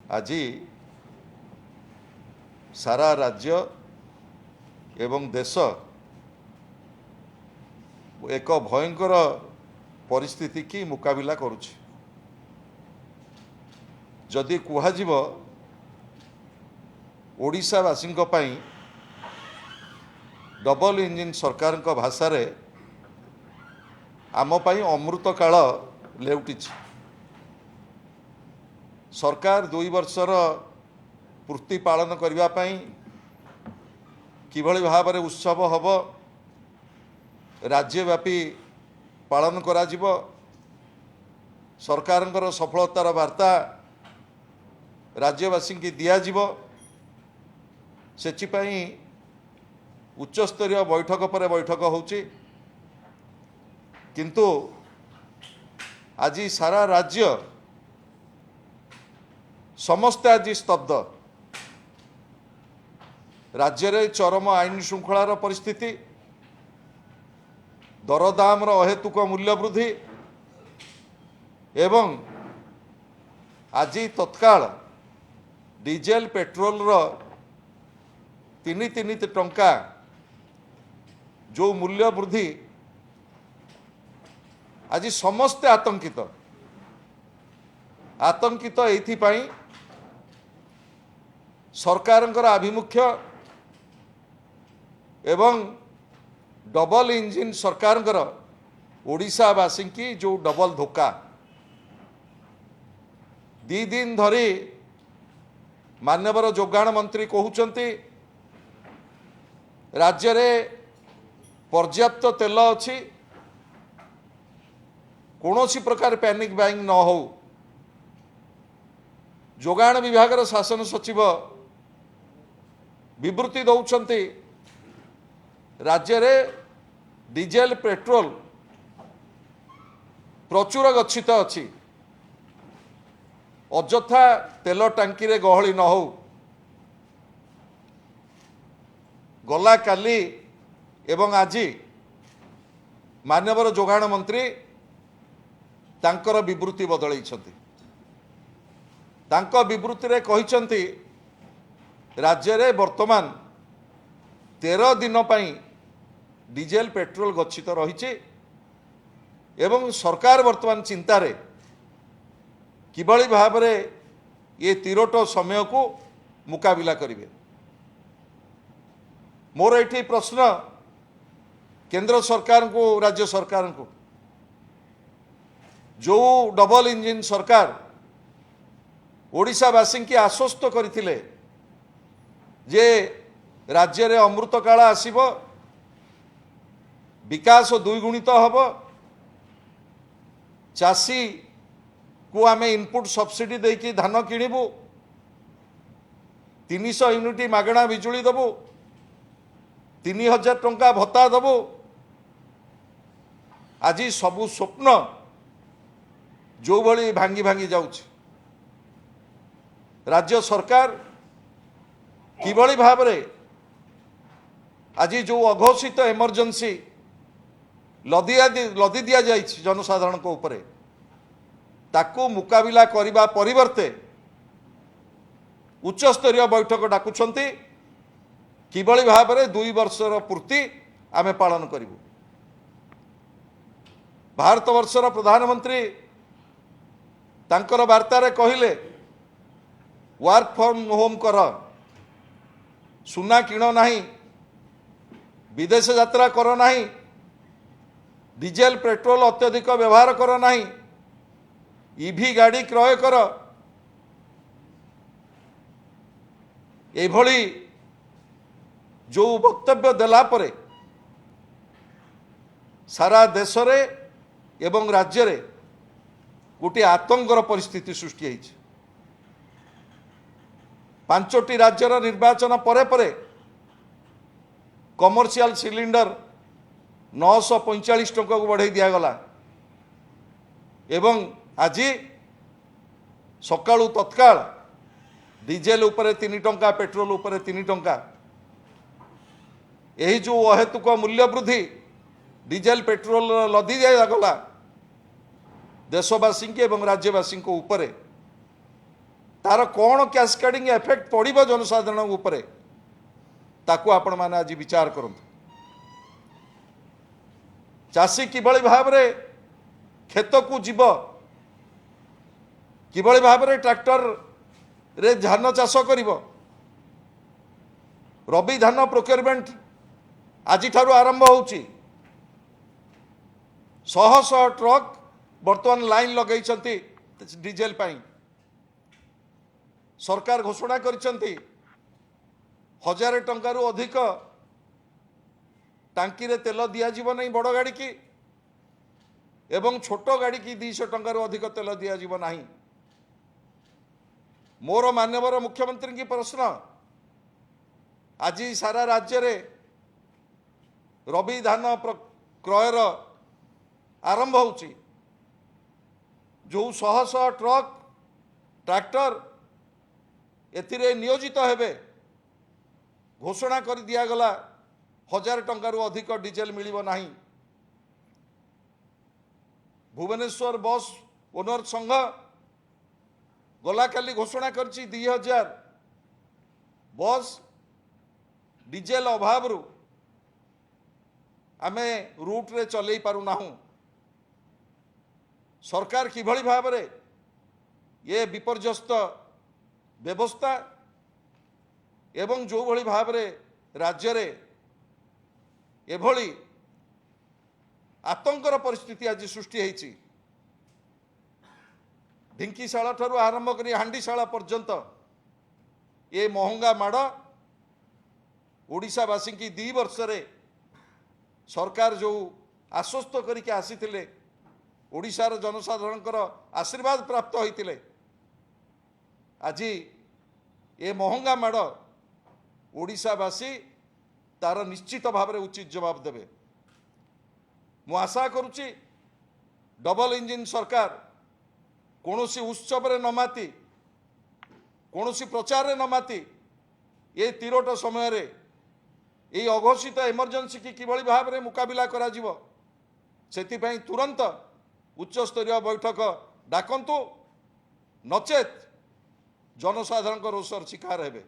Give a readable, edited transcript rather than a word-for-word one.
आज सारा राज्य एवं देश एक भयंकर परिस्थिति की मुकाबिला करुछि। जदि कुहाजिब ओडिशावासी डबल इंजिन सरकार भाषा रे आम पाई अमृत काल लेउटी। सरकार 2 वर्षर पूर्ति पालन करने किभली भाव में उत्सव हम राज्यव्यापी पालन करा जिवो। सरकार सफलतार वार्ता राज्यवासी की दिज्व से उच्चस्तरीय बैठक पर बैठक होची। किंतु आज सारा राज्य समस्त आज स्तब्ध। राज्य रे चरम आईन श्रृंखलार परिस्थिति, दरदाम अहेतुक मूल्य वृद्धि एवं आज तत्काल डीजेल पेट्रोल रो 3 टंका जो मूल्य वृद्धि आज समस्ते आतंकित एथिपाई सरकारंकर आभिमुख्य एवं डबल इंजिन सरकारंकर ओडिशावासी की जो डबल धोखा 2 दिन धरी माननीय जोगाण मंत्री कहउचंती राज्य रे पर्याप्त तेल अच्छी, कौनसी प्रकार पैनिक बाइंग न हो। जोगाण विभाग शासन सचिव विवृत्ति दौरान राज्य रे डीजेल पेट्रोल प्रचुर गच्छित अच्छी, अଯଥା तेल टांकी रे गहली न हो। गला काली एवं आज माननीय जोगाण मंत्री तांकर विवृत्ति बदलई विवृत्ति रे कहिसंती राज्य रे वर्तमान 13 दिन पई डीजेल पेट्रोल गच्छित रही एवं सरकार वर्तमान चिंता रे किभली भाव रे ये 3 समय को मुकाबिला करिवे। मोर एठी प्रश्न केंद्र सरकार को, राज्य सरकार को, जो डबल इंजिन सरकार ओडिशावासी की आश्वस्त करथिले जे राज्य रे अमृत काल आसीबो, विकास 2 गुणित हबो, चाषी को आमे इनपुट सब्सिडी देकी धान किणिबु, 300 यूनिट मागणा बिजुली दबु, 3000 टंका भत्ता दबु। आज सबु स्वप्न जो भली भांगी भांगी जाउछ। राज्य सरकार किभली भाव रे आज जो अघोषित इमरजेंसी लदी दिया जाय जनसाधारण को ऊपर ताकू मुकाबिला करिबा परिवर्ते उच्च स्तरीय बैठक डाकुछंती किभली भाव में 2 वर्षर पूर्ति आमे पालन करिबु। भारत वर्षर प्रधानमंत्री तांकर वार्ता रे कहिले वर्क फ्रॉम होम कर, सुना किण नहीं, विदेश यात्रा कर नहीं, डीजेल पेट्रोल अत्यधिक व्यवहार कर नहीं, ईवी गाड़ी क्रय कर। एभली जो वक्तव्य देला परे सारा देश रे एवं राज्य रे गोटे आतंकर परिस्थिति सृष्टि होइछ। 5टी राज्यर निर्वाचन परे परे कमर्शियल सिलिंडर 945 टंका को बढ़ाई दिगला एवं आज सकाळू तत्काल डीजेल उपरे 3 टंका, पेट्रोल उपरे 3 टंका। यही जो अहेतुक मूल्य वृद्धि डीजेल पेट्रोल लदी दिगला देशवासी एवं राज्यवासी ऊपर तार कौन कैस्केडिंग इफेक्ट पड़ो जनसाधारण उपरे ताकू आपण माने आज विचार करंतु। चाषी किभଳି भाबरे खेत को जीव किभଳି भाबरे ट्रैक्टर रे धान चाष करिवो। रबी धान प्रोक्योरमेंट आज ठारू आरंभ होउची। शह शह ट्रक बर्तमान लाइन लगे डीजेल पाई। सरकार घोषणा करिसंती 1000 टंकारु अधिक टांकी रे तेल दिया जीव नहीं बड़ गाड़ी की एवं छोट गाड़ी की 200 टंकारु अधिक तेल दिया जीव नहीं। मोर मान्यवर मुख्यमंत्री की प्रश्न आज सारा राज्य रे रबी धान क्रयर आरंभ होउची। जो शह शह ट्रक ट्रैक्टर एथिरे नियोजित हेबे घोषणा कर दिया गला 1000 टंकारु अधिक डीजेल मिलिबो नाही। भुवनेश्वर बस ओनर संघ गला काली घोषणा करची 2000 बस डीजेल अभाव रु आमे रूट रे चलई पारु नाहु। सरकार किभଳି भाबरे ये विपर्यस्त व्यवस्था एवं जो भଳି भाबरे राज्य रे एभଳି आतंकर परिस्थिति आज सृष्टि होईची। ढिंकीशाला ठारू आरंभ करी हांडीशाला पर्यंत ये महंगा माड़ ओडिशावासी की 2 वर्ष रे सरकार जो आश्वस्त करके आसीथिले ओडिशार जनसाधारणकर आशीर्वाद प्राप्त होइतिले आज ये महंगा माड़ ओडिशावासी तार निश्चित भाव में उचित जवाब देवे। मु आशा करुच्ची डबल इंजिन सरकार कौनसी उत्सव रे न माती कौनसी प्रचार रे न माती ये तिरोट समय रे ये अघोषित इमरजेंसी की किभଳି भाव में मुकाबिला करा जीवो सेतिपई तुरंत उच्च स्तरीय बैठक डाकंतु नचेत जनसाधारण रोषर शिकार हेबे।